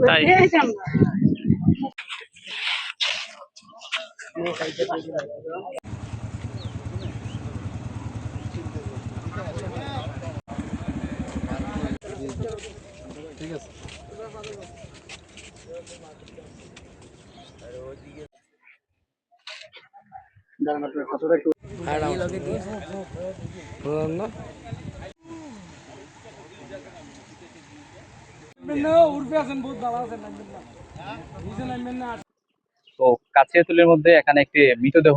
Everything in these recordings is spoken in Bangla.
তাই ঠিক আছে। তো কাছিয়াতুলের মধ্যে এখানে একটি মৃতদেহ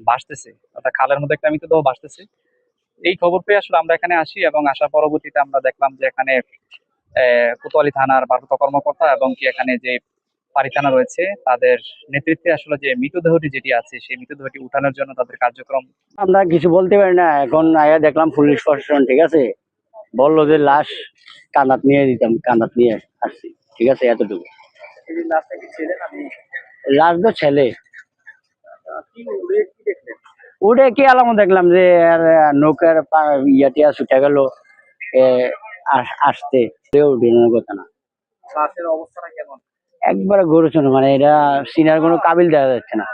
ভাসতেছে, অর্থাৎ খালের মধ্যে একটা মৃতদেহ ভাসতেছে। এই খবর পেয়ে আসলে আমরা এখানে আসি এবং আসার পরবর্তীতে আমরা দেখলাম যে এখানে কোতোয়ালি থানার ভারপ্রাপ্ত কর্মকর্তা এবং কি এখানে যে পাড়ি থানা রয়েছে তাদের নেতৃত্বে আসলে যে মৃতদেহটি যেটি আছে সেই মৃতদেহটি উঠানোর জন্য তাদের কার্যক্রম। আমরা কিছু বলতে পারি না, এখন আয়া দেখলাম পুলিশ প্রশাসন, ঠিক আছে, বললো যে লাশ কান্দাত নিয়ে দিতাম, কান্দাত নিয়ে আসছি, ঠিক আছে, এতটুকু। লাশ তো ছেলে। উঠে কি আলামত দেখলাম যে নৌকার ইয়াটিয়া ছুটে গেল আসতে, উঠানোর কথা না। লাশের অবস্থাটা কেমন? একবারে গরুচন, মানে এটা সিনার কোনো কাবিল দেখা যাচ্ছে না।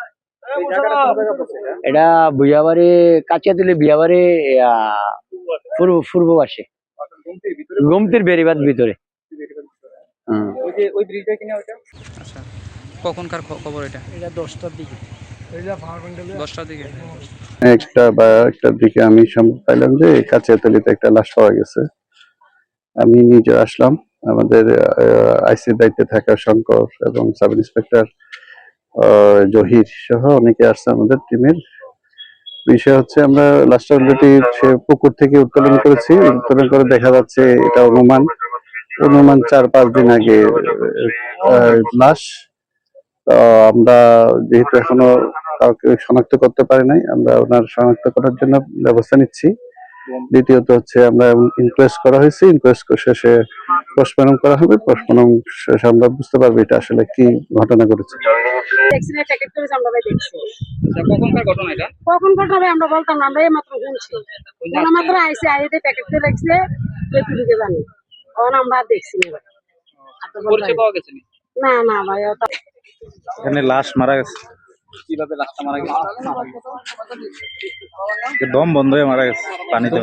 এটা বিয়াবাড়ি, কাছিয়াতুলি বিয়াবাড়ি পূর্ব পাশে, গোমতির বেড়িবাদ ভিতরে। আচ্ছা, কখনকার খবর এটা? এটা 10টার দিকে, 10টার দিকে। একটার দিকে আমি সংবাদ পাইলাম যে কাছিয়াতলিতে একটা লাশ পাওয়া গেছে। আমি নিজে আসলাম, আমাদের আইসির দায়িত্বে থাকা শঙ্কর এবং সাব ইন্সপেক্টর জহির সহ অনেকে আসছে আমাদের টিমের। বিষয় হচ্ছে আমরা লাশটা অলরেডি সে পুকুর থেকে উত্তোলন করেছি, উত্তোলন করে দেখা যাচ্ছে এটা অনুমান 4-5 দিন আগে লাশ। তো আমরা যেহেতু এখনো কাউকে শনাক্ত করতে পারি নাই, আমরা ওনার শনাক্ত করার জন্য ব্যবস্থা নিচ্ছি। দ্বিতীয়ত হচ্ছে আমরা ইনকোয়েস্ট করা হয়েছে, ইনকোয়েস্ট শেষে পোস্টমর্টম করা হবে, পোস্টমর্টম শেষে আমরা বুঝতে পারবো এটা আসলে কি ঘটনা ঘটেছে। কখনকার ঘটনা এটা? কখন ঘটনা আমরা বলতাম না, আমরা এই মাত্র শুনছি, মাত্র আইসে আইতে প্যাকেট দিয়ে রাখছে, দিকে জানি, তখন আমরা দেখছি পরিচয় পাওয়া গেছে না। না ভাই, এখানে লাশ মারা গেছে। কিভাবে লাশটা মারা গেছে? দম বন্ধ হয়ে মারা গেছে, পানিতে।